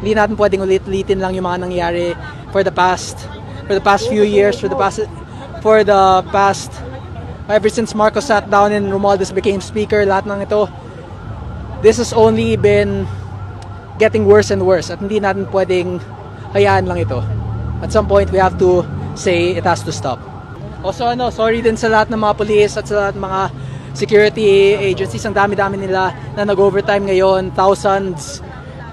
Hindi natin pwedeng ulit-ulitin lang yung mga nangyari for the past few years, for the past ever since Marcos sat down and Romualdez became speaker, lahat ng ito. This has only been getting worse and worse at hindi natin pwedeng hayaan lang ito. At some point we have to say it has to stop. Also sorry din sa lahat ng mga police at sa lahat ng mga security agencies, ang dami-dami nila na nag-overtime ngayon, thousands.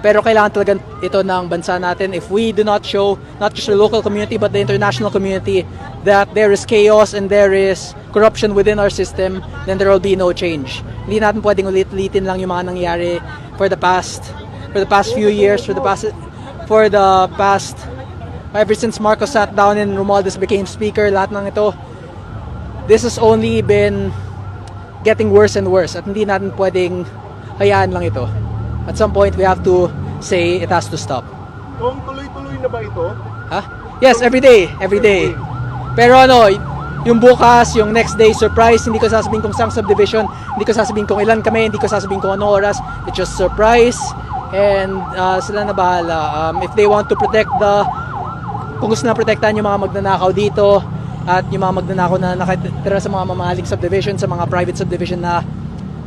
Pero kailangan talaga ito ng bansa natin. If we do not show, not just the local community but the international community, that there is chaos and there is corruption within our system, then there will be no change. Hindi natin pwedeng ulit-ulitin lang yung mga nangyari for the past few years, for the past ever since Marcos sat down and Romualdez became speaker, lahat ng ito. This has only been getting worse and worse at hindi natin pwedeng hayaan lang ito. At some point, we have to say it has to stop. Kung tuloy-tuloy na ba ito? Ha? Yes, every day. Pero yung bukas, yung next day, surprise, hindi ko sasabihin kung saan subdivision, hindi ko sasabihin kung ilan kami, hindi ko sasabihin kung anong oras. It's just surprise, and sila na bahala. If they want to protect kung gusto na protektahan yung mga magnanakaw dito, at yung mga magnanakaw na nakatira sa mga mamahaling subdivision, sa mga private subdivision na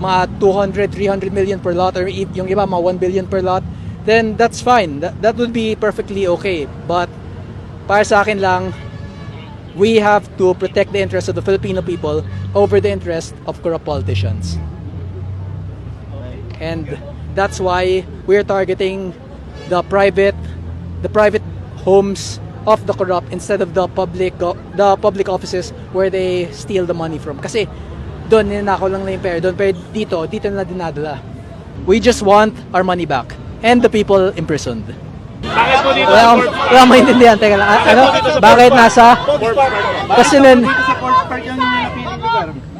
mga 200, 300 million per lot, or yung iba mga 1 billion per lot, then that's fine. That would be perfectly okay. But para sa akin lang, we have to protect the interests of the Filipino people over the interest of corrupt politicians. And that's why we're targeting the private homes of the corrupt instead of the public offices where they steal the money from. Kasi doon ninakaw lang na yung pera doon, pero dito na dinadala. We just want our money back and the people imprisoned. Bakit po dito? Wala maintindihan. Teka lang, bakit nasa?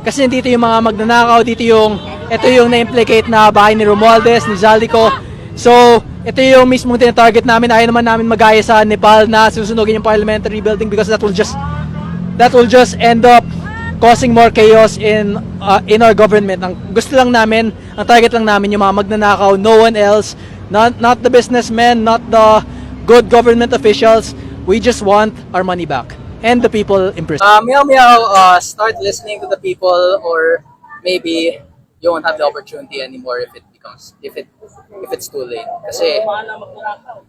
Kasi dito yung mga magnanakaw, ito yung na-implicate na bahay ni Romualdez, ni Zaldy ko. So, ito yung mismong tinatarget namin. Ayaw naman namin magaya sa Nepal na susunugin yung parliamentary building because that will just end up causing more chaos in our government. Ang gusto lang namin, ang target lang namin yung mga magnanakaw, no one else, not the businessmen, not the good government officials. We just want our money back and the people in prison. Start listening to the people, or maybe you won't have the opportunity anymore if it's too late. Kasi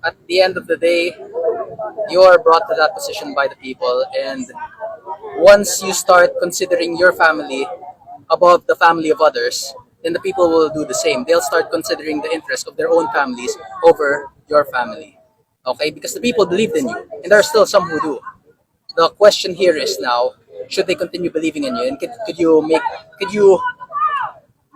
at the end of the day, you are brought to that position by the people, and once you start considering your family above the family of others, then the people will do the same. They'll start considering the interest of their own families over your family. Okay? Because the people believed in you, and there are still some who do. The question here is now, should they continue believing in you? And could you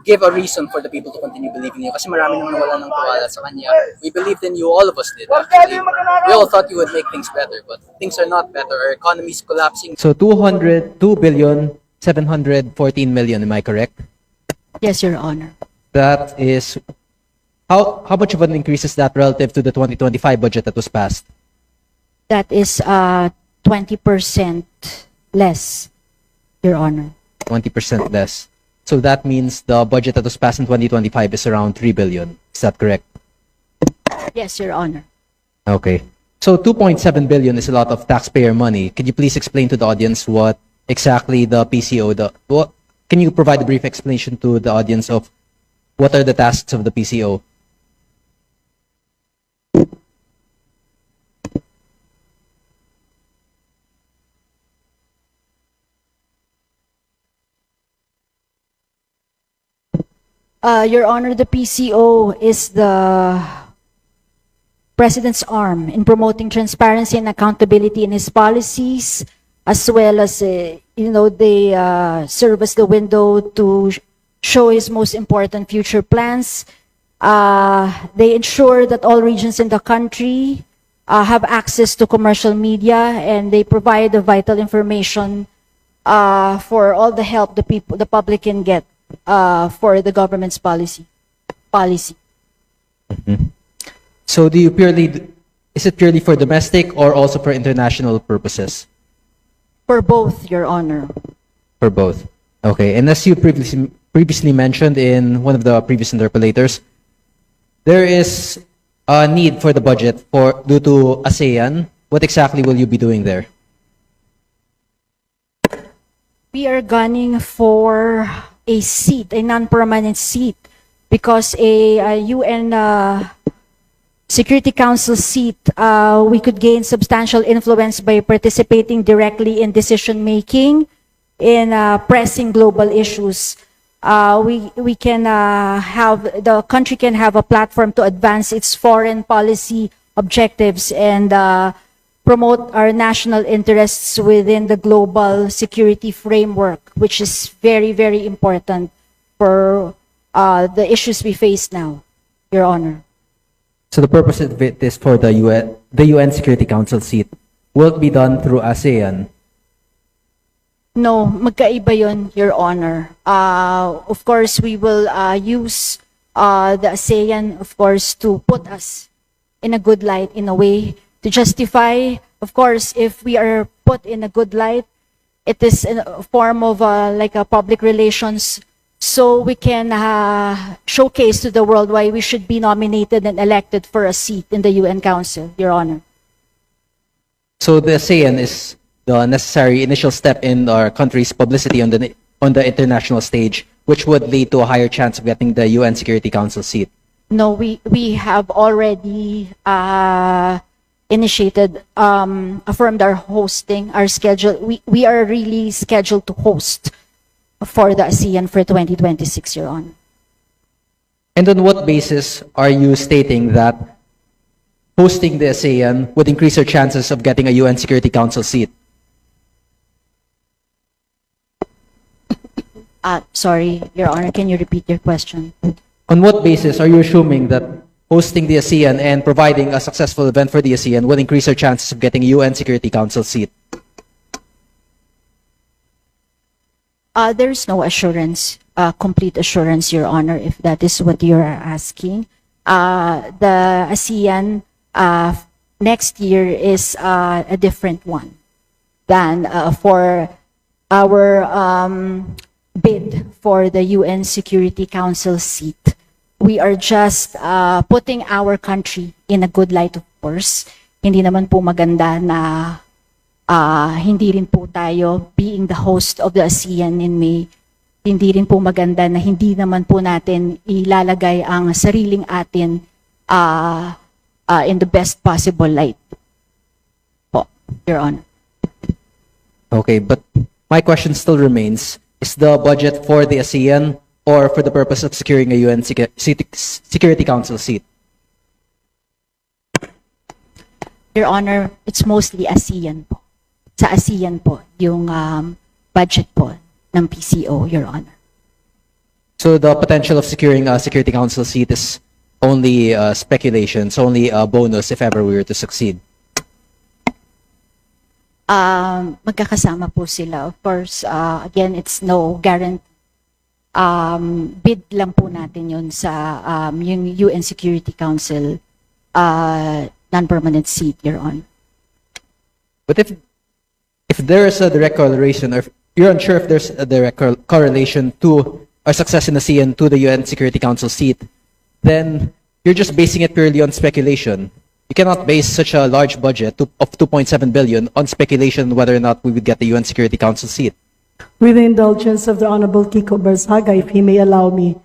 give a reason for the people to continue believing in you? Kasi marami nang nawala ng tiwala sa kanya. We believed in you, all of us did actually. We all thought you would make things better, but things are not better. Our economy is collapsing. So 2,714 million, am I correct? Yes, Your Honor. That is, how much of an increase is that relative to the 2025 budget that was passed? That is 20% less, Your Honor. 20% less. So that means the budget that was passed in 2025 is around 3 billion. Is that correct? Yes, Your Honor. Okay. So 2.7 billion is a lot of taxpayer money. Could you please explain to the audience what exactly the PCO, can you provide a brief explanation to the audience of what are the tasks of the PCO? Your Honor, the PCO is the President's arm in promoting transparency and accountability in his policies, as well as, they serve as the window to show his most important future plans. They ensure that all regions in the country have access to commercial media, and they provide the vital information for all the help the public can get for the government's policy. Mm-hmm. So is it purely for domestic or also for international purposes? For both, Your Honor. For both. Okay. And as you previously mentioned in one of the previous interpellators, there is need for the budget for due to ASEAN, what exactly will you be doing there? We are gunning for a seat, a non-permanent seat, because a UN Security Council seat, we could gain substantial influence by participating directly in decision-making in pressing global issues. We can the country can have a platform to advance its foreign policy objectives and promote our national interests within the global security framework, which is very, very important for the issues we face now, Your Honor. So the purpose of it is for the UN Security Council seat. Will it be done through ASEAN? No, magkaiba yun, Your Honor. Of course, we will use the ASEAN, of course, to put us in a good light, in a way, to justify. Of course, if we are put in a good light, it is in a form of like a public relations, so we can showcase to the world why we should be nominated and elected for a seat in the UN Council, Your Honor. So the ASEAN is the necessary initial step in our country's publicity on the international stage, which would lead to a higher chance of getting the UN Security Council seat. No, we have already initiated, affirmed our hosting, our schedule. We are really scheduled to host for the ASEAN for 2026, Your Honor. And on what basis are you stating that hosting the ASEAN would increase our chances of getting a UN Security Council seat? Sorry, Your Honor, can you repeat your question? On what basis are you assuming that hosting the ASEAN and providing a successful event for the ASEAN will increase our chances of getting a UN Security Council seat? There's no assurance, complete assurance, Your Honor, if that is what you're asking. The ASEAN next year is a different one than for our bid for the UN Security Council seat. We are just putting our country in a good light, of course. Hindi naman po maganda na hindi rin po tayo, being the host of the ASEAN in May, hindi rin po maganda na hindi naman po natin ilalagay ang sariling atin in the best possible light po, Your Honor. Okay, but my question still remains, is the budget for the ASEAN or for the purpose of securing a UN Security Council seat? Your Honor, it's mostly ASEAN po. Sa ASEAN po, yung budget po ng PCO, Your Honor. So the potential of securing a Security Council seat is only speculation, it's only a bonus if ever we were to succeed. Magkakasama po sila. Of course, again, it's no guarantee. Bid lang po natin yun sa yung UN Security Council non-permanent seat, Your Honor. But if there is a direct correlation, or if you're unsure if there's a direct correlation to our success in the ASEAN to the UN Security Council seat, then you're just basing it purely on speculation. You cannot base such a large budget of 2.7 billion on speculation whether or not we would get the UN Security Council seat. With the indulgence of the Honorable Kiko Barzaga, if he may allow me,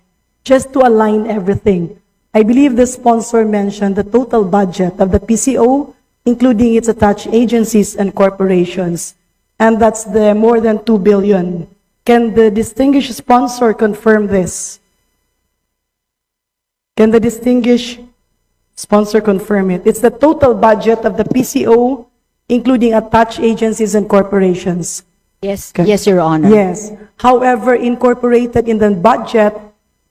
just to align everything. I believe the sponsor mentioned the total budget of the PCO, including its attached agencies and corporations, and that's the more than 2 billion. Can the distinguished sponsor confirm this? Can the distinguished sponsor confirm it? It's the total budget of the PCO, including attached agencies and corporations. Yes, Okay. yes, Your Honor. Yes. However, incorporated in the budget,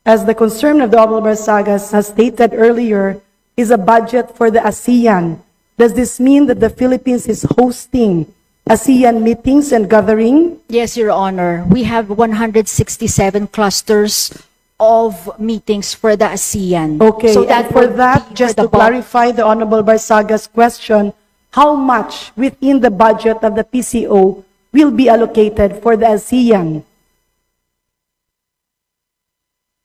as the concern of the Honorable Barzaga has stated earlier, is a budget for the ASEAN. Does this mean that the Philippines is hosting ASEAN meetings and gathering? Yes, Your Honor. We have 167 clusters of meetings for the ASEAN. Okay, So and for would that, be just for to the bulk. clarify the Honorable Barzaga's question, how much within the budget of the PCO will be allocated for the ASEAN?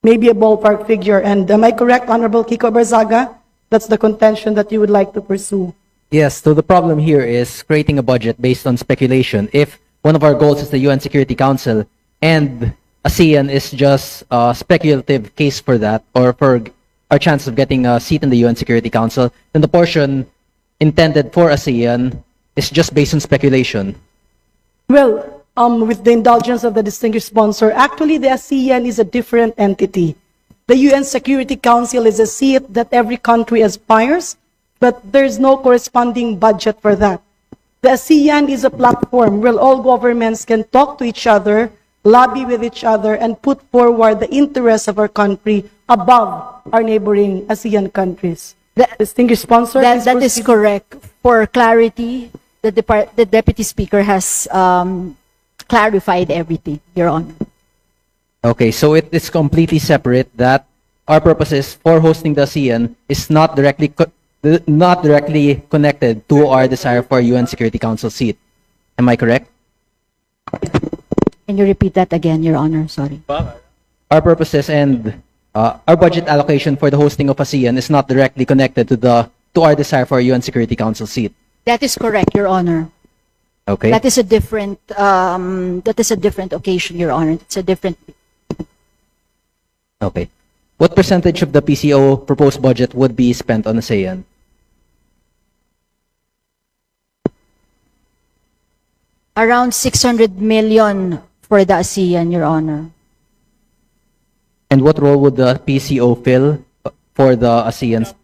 Maybe a ballpark figure. And am I correct, Honorable Kiko Barzaga? That's the contention that you would like to pursue. Yes, so the problem here is creating a budget based on speculation. If one of our goals is the UN Security Council and ASEAN is just a speculative case for that, or for our chance of getting a seat in the UN Security Council, then the portion intended for ASEAN is just based on speculation. Well, with the indulgence of the distinguished sponsor, actually the ASEAN is a different entity. The UN Security Council is a seat that every country aspires, but there's no corresponding budget for that. The ASEAN is a platform where all governments can talk to each other, lobby with each other, and put forward the interests of our country above our neighboring ASEAN countries. Distinguished sponsor, please That is proceed. correct. For clarity, the Deputy Speaker has clarified everything, Your Honor. Okay, so it is completely separate that our purposes for hosting the ASEAN is not directly connected to our desire for a UN Security Council seat. Am I correct? Can you repeat that again, Your Honor? Sorry. Our purposes and our budget allocation for the hosting of ASEAN is not directly connected to our desire for a UN Security Council seat. That is correct, Your Honor. Okay. That is a different occasion, Your Honor. It's a different. Okay. What percentage of the PCO proposed budget would be spent on ASEAN? Around 600 million for the ASEAN, Your Honor. And what role would the PCO fill for the ASEAN?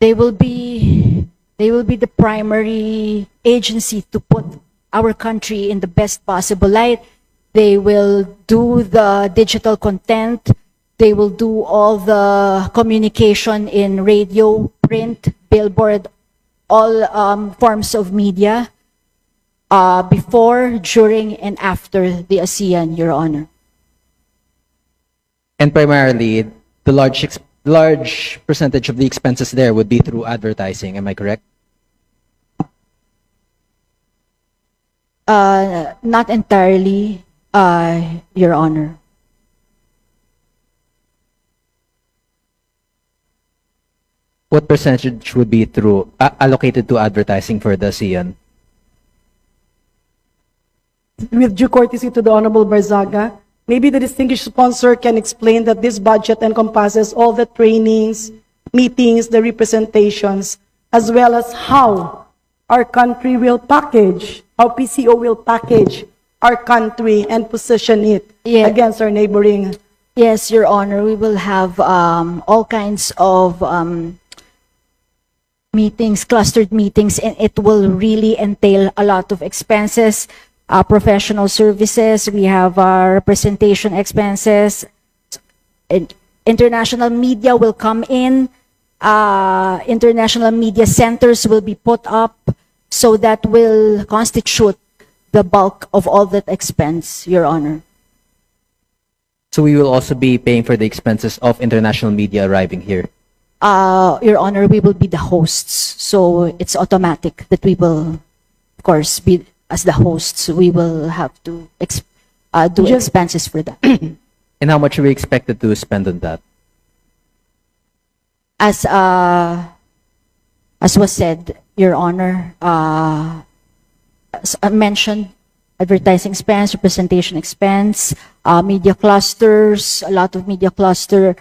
They will be the primary agency to put our country in the best possible light. They will do the digital content. They will do all the communication in radio, print, billboard, all forms of media before, during, and after the ASEAN, Your Honor. And primarily, the large percentage of the expenses there would be through advertising. Am I correct? Not entirely, Your Honor. What percentage would be through allocated to advertising for the ASEAN? With due courtesy to the Honorable Barzaga, maybe the distinguished sponsor can explain that this budget encompasses all the trainings, meetings, the representations, as well as how our country will package, how PCO will package our country and position it Yeah. against our neighboring. Yes, Your Honor, we will have all kinds of meetings, clustered meetings, and it will really entail a lot of expenses, professional services. We have representation expenses. International media will come in. International media centers will be put up, so that will constitute the bulk of all that expense, Your Honor. So we will also be paying for the expenses of international media arriving here. Your Honor, we will be the hosts, so it's automatic that we will, of course, be as the hosts. We will have to do Just- expenses for that. And how much are we expected to spend on that? As was said, Your Honor, as I mentioned, advertising expense, representation expense, media clusters, a lot of media cluster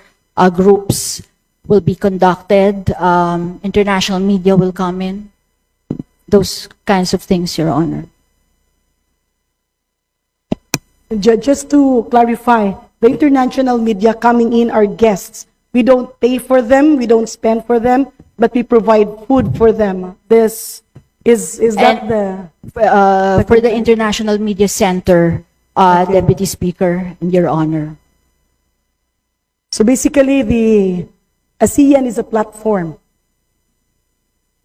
groups will be conducted. International media will come in. Those kinds of things, Your Honor. Just to clarify, the international media coming in are guests. We don't pay for them, we don't spend for them, but we provide food for them. This is that And- for the International Media Center, Deputy Speaker, and Your Honor. So basically, the ASEAN is a platform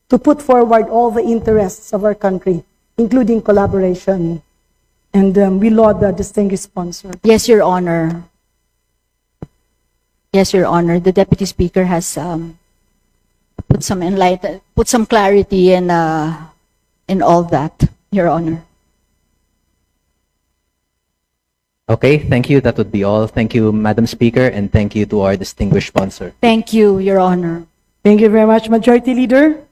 to put forward all the interests of our country, including collaboration. And we laud the distinguished sponsor. Yes, Your Honor. Yes, Your Honor. The Deputy Speaker has put some clarity in all that, Your Honor. Okay, thank you. That would be all. Thank you, Madam Speaker, and thank you to our distinguished sponsor. Thank you, Your Honor. Thank you very much, Majority Leader.